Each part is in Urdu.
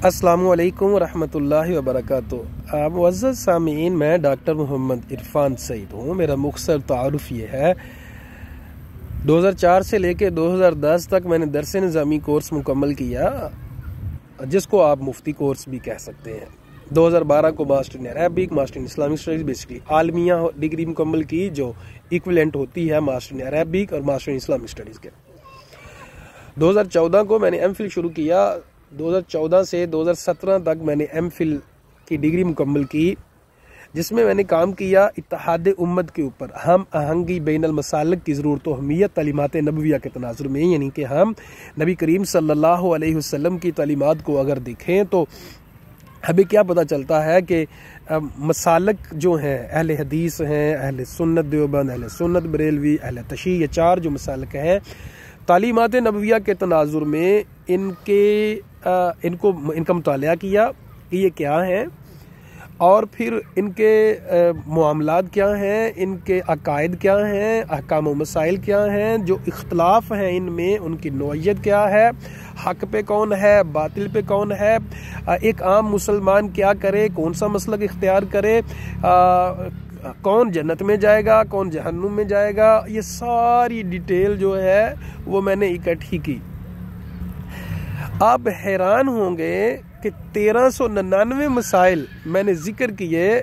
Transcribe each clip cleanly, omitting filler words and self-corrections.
السلام علیکم ورحمۃ اللہ وبرکاتہ۔ معزز سامعین، میں ڈاکٹر محمد عرفان سعید ہوں۔ میرا مختصر تعارف یہ ہے، 2004 سے لے کے 2010 تک میں نے درس نظامی کورس مکمل کیا، جس کو آپ مفتی کورس بھی کہہ سکتے ہیں۔ 2012 کو master in Arabic, master in Islamic studies, basically عالمیہ ڈگری مکمل کی، جو ایکویلنٹ ہوتی ہے ماسٹر ان عربک اور ماسٹر ان اسلامک اسٹڈیز کے۔ 2014 کو میں نے ایم فل شروع کیا۔ 2014 سے 2017 تک میں نے ایم فل کی ڈگری مکمل کی، جس میں نے کام کیا اتحاد امت کے اوپر، ہم آہنگی بین المسالک کی ضرورت و اہمیت تعلیمات نبویہ کے تناظر میں، یعنی کہ ہم نبی کریم صلی اللہ علیہ وسلم کی تعلیمات کو اگر دیکھیں تو ہمیں کیا پتہ چلتا ہے کہ مسالک جو ہیں، اہل حدیث ہیں، اہل سنت دیوبند، اہل سنت بریلوی، اہل تشیع، یہ چار جو مسالک ہیں، تعلیمات نبویہ کے تناظر میں ان کا مطالعہ کیا کہ یہ کیا ہیں، اور پھر ان کے معاملات کیا ہیں، ان کے عقائد کیا ہیں، احکام و مسائل کیا ہیں، جو اختلاف ہیں ان میں ان کی نوعیت کیا ہے، حق پہ کون ہے، باطل پہ کون ہے، ایک عام مسلمان کیا کرے، کون سا مسلک اختیار کرے، کون جنت میں جائے گا، کون جہنم میں جائے گا، یہ ساری ڈیٹیل جو ہے وہ میں نے اکٹھی کی۔ آپ حیران ہوں گے کہ 1399 مسائل میں نے ذکر کیے،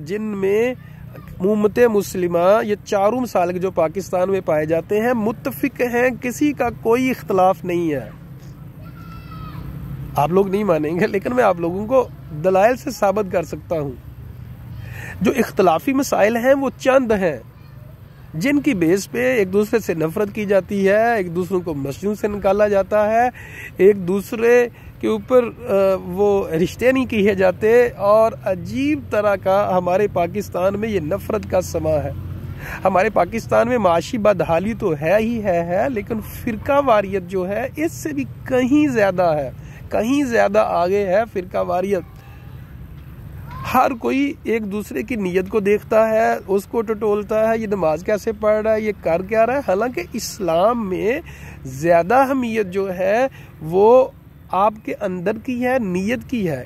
جن میں امت مسلمہ یہ چاروں مسالک جو پاکستان میں پائے جاتے ہیں متفق ہیں، کسی کا کوئی اختلاف نہیں ہے۔ آپ لوگ نہیں مانیں گے، لیکن میں آپ لوگوں کو دلائل سے ثابت کر سکتا ہوں۔ جو اختلافی مسائل ہیں وہ چند ہیں، جن کی بیس پہ ایک دوسرے سے نفرت کی جاتی ہے، ایک دوسروں کو مسجدوں سے نکالا جاتا ہے، ایک دوسرے کے اوپر وہ رشتے نہیں کیے جاتے، اور عجیب طرح کا ہمارے پاکستان میں یہ نفرت کا سما ہے۔ ہمارے پاکستان میں معاشی بدحالی تو ہے ہی ہے، لیکن فرقہ واریت جو ہے اس سے بھی کہیں زیادہ ہے، کہیں زیادہ آگے ہے فرقہ واریت۔ ہر کوئی ایک دوسرے کی نیت کو دیکھتا ہے، اس کو ٹٹولتا ہے، یہ نماز کیسے پڑھ رہا ہے، یہ کر کیا رہا ہے، حالانکہ اسلام میں زیادہ اہمیت جو ہے وہ آپ کے اندر کی ہے، نیت کی ہے۔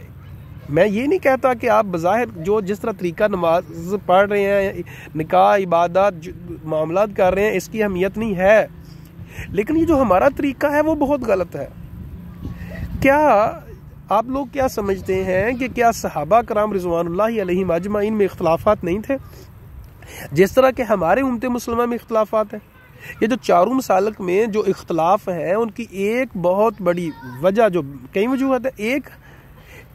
میں یہ نہیں کہتا کہ آپ بظاہر جو جس طرح طریقہ نماز پڑھ رہے ہیں، نکاح، عبادات، معاملات کر رہے ہیں، اس کی اہمیت نہیں ہے، لیکن یہ جو ہمارا طریقہ ہے وہ بہت غلط ہے۔ کیا آپ لوگ کیا سمجھتے ہیں کہ کیا صحابہ کرام رضوان اللہ علیہم اجمعین میں اختلافات نہیں تھے، جس طرح کہ ہمارے امت مسلمہ میں اختلافات ہیں؟ یہ جو چاروں مسالک میں جو اختلاف ہیں ان کی ایک بہت بڑی وجہ، جو کئی وجوہات ہیں، ایک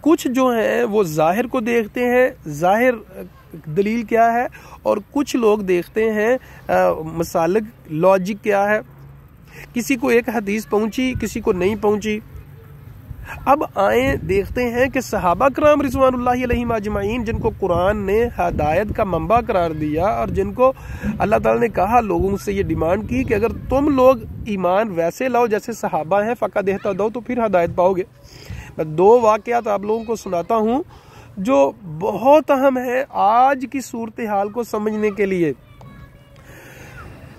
کچھ جو ہیں وہ ظاہر کو دیکھتے ہیں، ظاہر دلیل کیا ہے، اور کچھ لوگ دیکھتے ہیں مسالک لاجک کیا ہے، کسی کو ایک حدیث پہنچی، کسی کو نہیں پہنچی۔ اب آئیں دیکھتے ہیں کہ صحابہ کرام رضوان اللہ علیہم اجمعین، جن کو قرآن نے ہدایت کا منبع قرار دیا، اور جن کو اللہ تعالیٰ نے کہا، لوگوں سے یہ ڈیمانڈ کی کہ اگر تم لوگ ایمان ویسے لاؤ جیسے صحابہ ہیں، فقط اہتدوا، تو پھر ہدایت پاؤ گے۔ میں دو واقعات آپ لوگوں کو سناتا ہوں جو بہت اہم ہے آج کی صورتحال کو سمجھنے کے لیے۔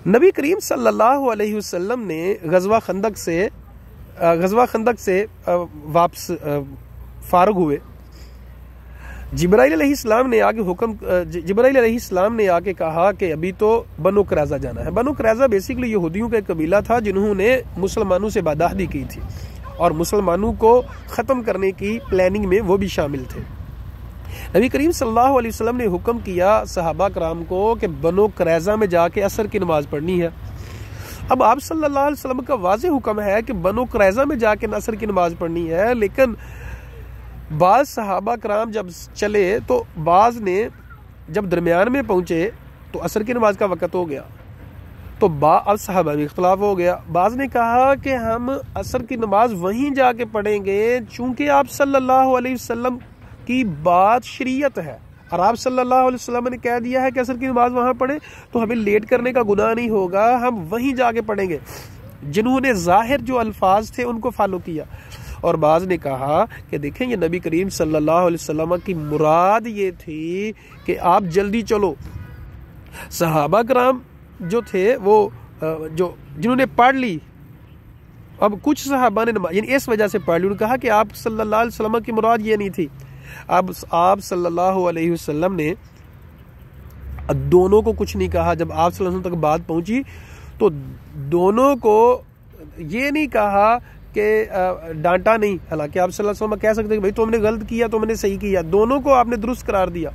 نبی کریم صلی اللہ علیہ وسلم نے غزوہ خندق سے واپس فارغ ہوئے۔ جبرائیل علیہ السلام نے آگے کہا کہ ابھی تو بنو قریظہ جانا ہے۔ بنو قریظہ بیسیکلی یہودیوں کا ایک قبیلہ تھا جنہوں نے مسلمانوں سے بدعہدی کی تھی، اور مسلمانوں کو ختم کرنے کی پلاننگ میں وہ بھی شامل تھے۔ نبی کریم صلی اللہ علیہ وسلم نے حکم کیا صحابہ کرام کو کہ بنو قریظہ میں جا کے عصر کی نماز پڑھنی ہے۔ اب آپ صلی اللہ علیہ وسلم کا واضح حکم ہے کہ بنو قریظہ میں جا کے عصر کی نماز پڑھنی ہے، لیکن بعض صحابہ کرام جب چلے تو بعض نے جب درمیان میں پہنچے تو عصر کی نماز کا وقت ہو گیا، تو اب صحابہ میں اختلاف ہو گیا۔ بعض نے کہا کہ ہم عصر کی نماز وہیں جا کے پڑھیں گے، چونکہ آپ صلی اللہ علیہ وسلم کی بات شریعت ہے، اور آپ صلی اللہ علیہ وسلم نے کہہ دیا ہے کہ عصر کی نماز وہاں پڑھیں، تو ہمیں لیٹ کرنے کا گناہ نہیں ہوگا، ہم وہیں جا کے پڑھیں گے۔ جنہوں نے ظاہر جو الفاظ تھے ان کو فالو کیا، اور بعض نے کہا کہ دیکھیں یہ نبی کریم صلی اللہ علیہ وسلم کی مراد یہ تھی کہ آپ جلدی چلو۔ صحابہ کرام جو تھے وہ جنہوں نے پڑھ لی اب کچھ صحابہ نے یعنی اس وجہ سے پڑھ لی، کہا کہ آپ صلی اللہ علیہ وسلم کی مراد یہ نہیں تھی. اب آپ صلی اللہ علیہ وسلم نے دونوں کو کچھ نہیں کہا. جب آپ صلی اللہ علیہ وسلم تک بات پہنچی تو دونوں کو یہ نہیں کہا کہ ڈانٹا نہیں، حالانکہ آپ صلی اللہ علیہ وسلم کہہ سکتے کہ بھائی تم نے غلط کیا، تم نے صحیح کیا. دونوں کو آپ نے درست قرار دیا،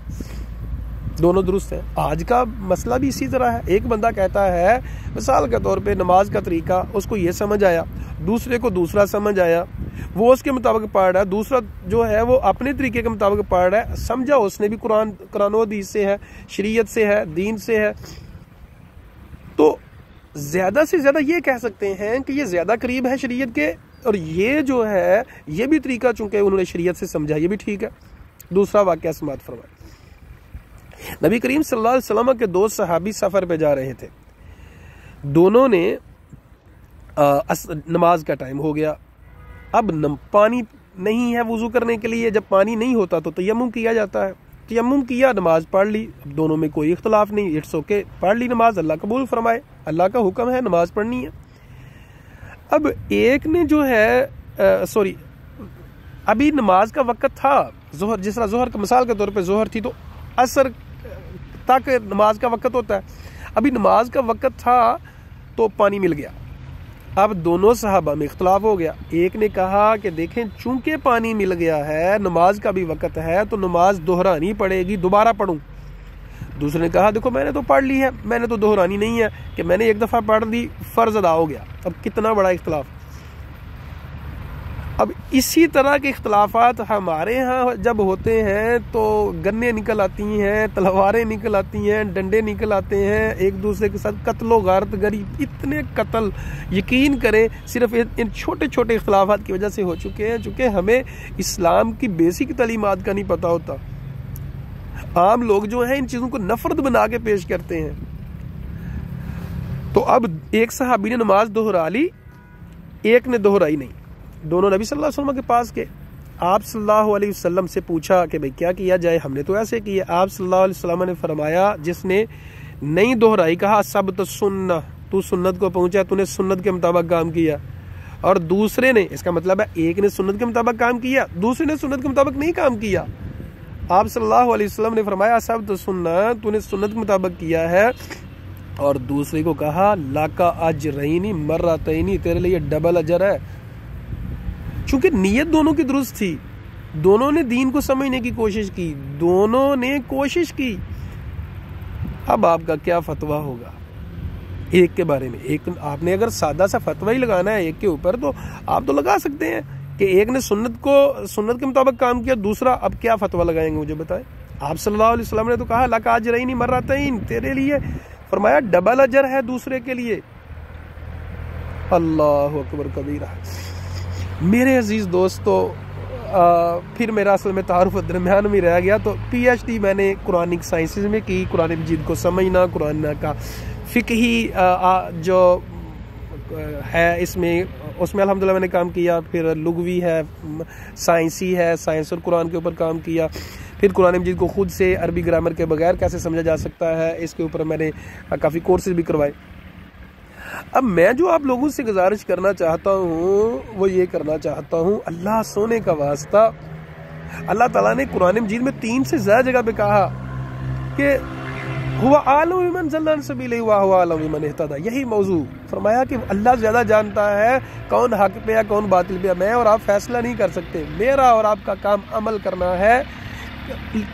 دونوں درست ہیں. آج کا مسئلہ بھی اسی طرح ہے. ایک بندہ کہتا ہے مثال کے طور پہ نماز کا طریقہ اس کو یہ سمجھ آیا، دوسرے کو دوسرا سمجھ آیا، وہ اس کے مطابق پڑھ رہا ہے، دوسرا جو ہے وہ اپنے طریقے کے مطابق پڑھ رہا ہے. سمجھا اس نے بھی قرآن و حدیث سے ہے، شریعت سے ہے، دین سے ہے. تو زیادہ سے زیادہ یہ کہہ سکتے ہیں کہ یہ زیادہ قریب ہے شریعت کے، اور یہ جو ہے یہ بھی طریقہ چونکہ انہوں نے شریعت سے سمجھا، یہ بھی ٹھیک ہے. دوسرا واقعہ سماعت فرمائیں. نبی کریم صلی اللہ علیہ وسلم کے دو صحابی سفر پہ جا رہے تھے. دونوں نے نماز کا ٹائم ہو گیا. اب پانی نہیں ہے وضو کرنے کے لیے. جب پانی نہیں ہوتا تو تیمم کیا جاتا ہے. تیمم کیا، نماز پڑھ لی. اب دونوں میں کوئی اختلاف نہیں، اٹس اوکے، پڑھ لی نماز، اللہ قبول فرمائے، اللہ کا حکم ہے، نماز پڑھنی ہے. اب ایک نے جو ہے ابھی نماز کا وقت تھا، ظہر، جس طرح ظہر کا مثال کے طور پہ ظہر تھی تو عصر تک نماز کا وقت ہوتا ہے. ابھی نماز کا وقت تھا تو پانی مل گیا. اب دونوں صحابہ میں اختلاف ہو گیا. ایک نے کہا کہ دیکھیں چونکہ پانی مل گیا ہے، نماز کا بھی وقت ہے، تو نماز دہرانی پڑے گی، دوبارہ پڑھوں. دوسرے نے کہا دیکھو میں نے تو پڑھ لی ہے، میں نے تو دہرانی نہیں ہے کہ میں نے ایک دفعہ پڑھ دی فرض ادا ہو گیا. اب کتنا بڑا اختلاف. اب اسی طرح کے اختلافات ہمارے ہاں جب ہوتے ہیں تو گنے نکل آتی ہیں، تلواریں نکل آتی ہیں، ڈنڈے نکل آتے ہیں، ایک دوسرے کے ساتھ قتل و غارت گری، اتنے قتل یقین کریں صرف ان چھوٹے چھوٹے اختلافات کی وجہ سے ہو چکے ہیں، چونکہ ہمیں اسلام کی بیسک تعلیمات کا نہیں پتہ ہوتا. عام لوگ جو ہیں ان چیزوں کو نفرت بنا کے پیش کرتے ہیں. تو اب ایک صحابی نے نماز دہرا لی، ایک نے دہرائی نہیں. دونوں نبی صلی اللہ علیہ وسلم کے پاس گئے. آپ صلی اللہ علیہ وسلم سے پوچھا کہ بھئی کیا کیا جائے، ہم نے تو ایسے کیا. آپ صلی اللہ علیہ وسلم نے فرمایا جس نے نہیں دہرائی، کہا سبت سنہ، تو سنت کو پہنچا، تو نے سنت کے مطابق کام کیا. اور دوسرے نے، اس کا مطلب ہے ایک نے سنت کے مطابق کام کیا، دوسرے نے سنت کے مطابق نہیں کام کیا. آپ صلی اللہ علیہ وسلم نے فرمایا سبت سنہ، تو نے سنت کے مطابق کیا ہے. اور دوسرے کو کہا لاکا اجرین مرتین، تیرے لیے ڈبل اجر ہے. چونکہ نیت دونوں کی درست تھی، دونوں نے دین کو سمجھنے کی کوشش کی، دونوں نے کوشش کی. اب آپ کا کیا فتویٰ ہوگا ایک کے بارے میں؟ ایک آپ نے اگر سادہ سا فتویٰ ہی لگانا ہے ایک کے اوپر تو آپ تو لگا سکتے ہیں کہ ایک نے سنت کے مطابق کام کیا، دوسرا اب کیا فتویٰ لگائیں گے مجھے بتائیں. آپ صلی اللہ علیہ وسلم نے تو کہا لک اجرین مرتین، تیرے لیے فرمایا ڈبل اجر ہے دوسرے کے لیے. اللہ اکبر کبیرہ. میرے عزیز دوستو، پھر میرا اصل میں تعارف درمیان میں رہ گیا. تو پی ایچ ڈی میں نے قرآنک سائنسز میں کی، قرآن مجید کو سمجھنا، قرآن کا فقہی جو ہے اس میں الحمدللہ میں نے کام کیا. پھر لغوی ہے، سائنسی ہے، سائنس اور قرآن کے اوپر کام کیا. پھر قرآن مجید کو خود سے عربی گرامر کے بغیر کیسے سمجھا جا سکتا ہے، اس کے اوپر میں نے کافی کورسز بھی کروائے. اب میں جو آپ لوگوں سے گزارش کرنا چاہتا ہوں وہ یہ کرنا چاہتا ہوں، اللہ سونے کا واسطہ، اللہ تعالیٰ نے قرآن مجید میں 3 سے زیادہ جگہ پہ کہا کہ ہوا عالم بمن ضل عن سبیلہ وہو اعلم بمن اہتدی. یہی موضوع فرمایا کہ اللہ زیادہ جانتا ہے کون حق پہ ہے کون باطل پہ ہے. میں اور آپ فیصلہ نہیں کر سکتے، میرا اور آپ کا کام عمل کرنا ہے.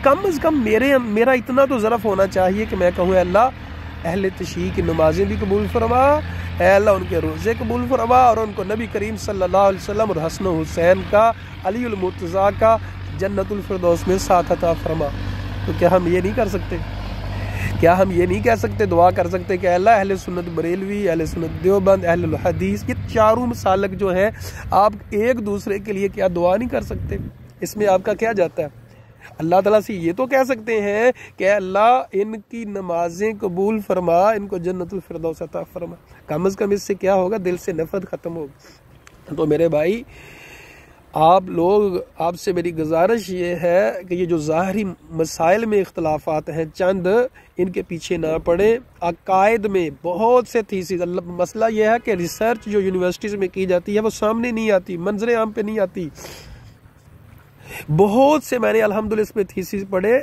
کم از کم میرا اتنا تو ظرف ہونا چاہیے کہ میں کہوں اے اللہ اہل تشیع کی نمازیں بھی قبول فرما، اے اللہ ان کے روزے قبول فرما، اور ان کو نبی کریم صلی اللہ علیہ وسلم اور حسن و حسین کا، علی المرتضیٰ کا جنت الفردوس میں ساتھ عطا فرما. تو کیا ہم یہ نہیں کر سکتے؟ کیا ہم یہ نہیں کہہ سکتے، دعا کر سکتے کہ اے اللہ اہل سنت بریلوی، اہل سنت دیوبند، اہل الحدیث، یہ چاروں مسالک جو ہیں، آپ ایک دوسرے کے لیے کیا دعا نہیں کر سکتے؟ اس میں آپ کا کیا جاتا ہے؟ اللہ تعالیٰ سے یہ تو کہہ سکتے ہیں کہ اللہ ان کی نمازیں قبول فرما، ان کو جنت الفردوس عطا فرما. کم از کم اس سے کیا ہوگا؟ دل سے نفرت ختم ہوگی. تو میرے بھائی، آپ لوگ، آپ سے میری گزارش یہ ہے کہ یہ جو ظاہری مسائل میں اختلافات ہیں چند، ان کے پیچھے نہ پڑیں۔ عقائد میں بہت سے تھیسز، مسئلہ یہ ہے کہ ریسرچ جو یونیورسٹیز میں کی جاتی ہے وہ سامنے نہیں آتی، منظر عام پہ نہیں آتی۔ بہت سے میں نے الحمدللہ اس میں تھیسز پڑھے،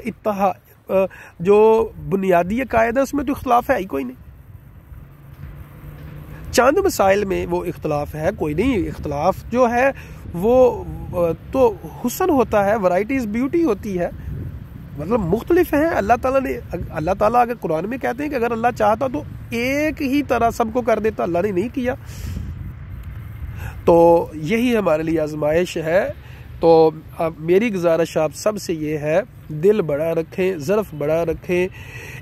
جو بنیادی عقائد ہے اس میں تو اختلاف ہے ہی کوئی نہیں، چند مسائل میں وہ اختلاف ہے کوئی نہیں۔ اختلاف جو ہے وہ تو حسن ہوتا ہے، ورائٹیز بیوٹی ہوتی ہے، مطلب مختلف ہیں۔ اللہ تعالیٰ اگر قرآن میں کہتے ہیں کہ اگر اللہ چاہتا تو ایک ہی طرح سب کو کر دیتا، اللہ نے نہیں کیا، تو یہی ہمارے لیے آزمائش ہے۔ تو اب میری گزارش آپ سب سے یہ ہے، دل بڑا رکھیں، ظرف بڑا رکھیں،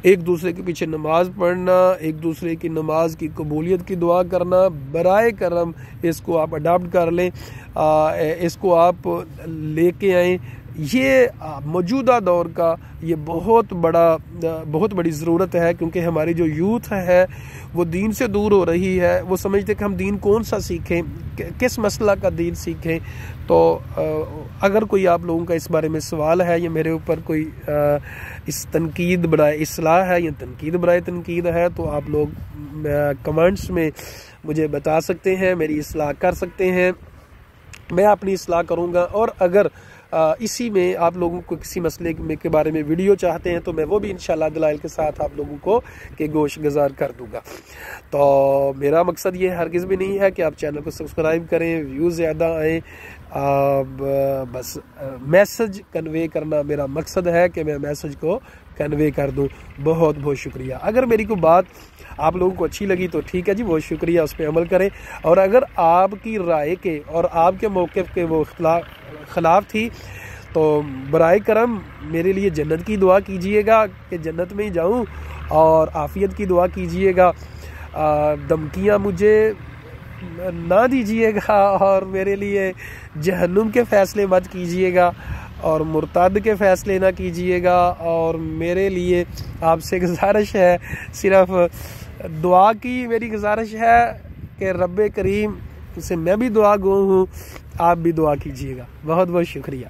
ایک دوسرے کے پیچھے نماز پڑھنا، ایک دوسرے کی نماز کی قبولیت کی دعا کرنا، برائے کرم اس کو آپ اڈاپٹ کر لیں، اس کو آپ لے کے آئیں۔ یہ موجودہ دور کا یہ بہت بڑی ضرورت ہے، کیونکہ ہماری جو یوتھ ہے وہ دین سے دور ہو رہی ہے، وہ سمجھتے کہ ہم دین کون سا سیکھیں، کس مسئلہ کا دین سیکھیں۔ تو اگر کوئی آپ لوگوں کا اس بارے میں سوال ہے یا میرے اوپر کوئی اس تنقید برائے اصلاح ہے یا تنقید برائے تنقید ہے، تو آپ لوگ کمنٹس میں مجھے بتا سکتے ہیں، میری اصلاح کر سکتے ہیں، میں اپنی اصلاح کروں گا۔ اور اگر اسی میں آپ لوگوں کو کسی مسئلے کے بارے میں ویڈیو چاہتے ہیں تو میں وہ بھی انشاءاللہ دلائل کے ساتھ آپ لوگوں کو کہ گوش گزار کر دوں گا۔ تو میرا مقصد یہ ہرگز بھی نہیں ہے کہ آپ چینل کو سبسکرائب کریں، ویوز زیادہ آئیں، بس میسج کنوے کرنا میرا مقصد ہے کہ میں میسج کو کنوے کر دوں۔ بہت بہت شکریہ۔ اگر میری کوئی بات آپ لوگوں کو اچھی لگی تو ٹھیک ہے جی، بہت شکریہ، اس پہ عمل کریں۔ اور اگر آپ کی رائے کے اور آپ کے موقف کے وہ خلاف تھی تو برائے کرم میرے لیے جنت کی دعا کیجئے گا کہ جنت میں ہی جاؤں، اور عافیت کی دعا کیجئے گا۔ دھمکیاں مجھے نہ دیجئے گا، اور میرے لیے جہنم کے فیصلے مت کیجئے گا، اور مرتد کے فیصلے نہ کیجئے گا۔ اور میرے لیے آپ سے گزارش ہے، صرف دعا کی میری گزارش ہے کہ رب کریم سے میں بھی دعا گو ہوں، آپ بھی دعا کیجئے گا۔ بہت بہت شکریہ۔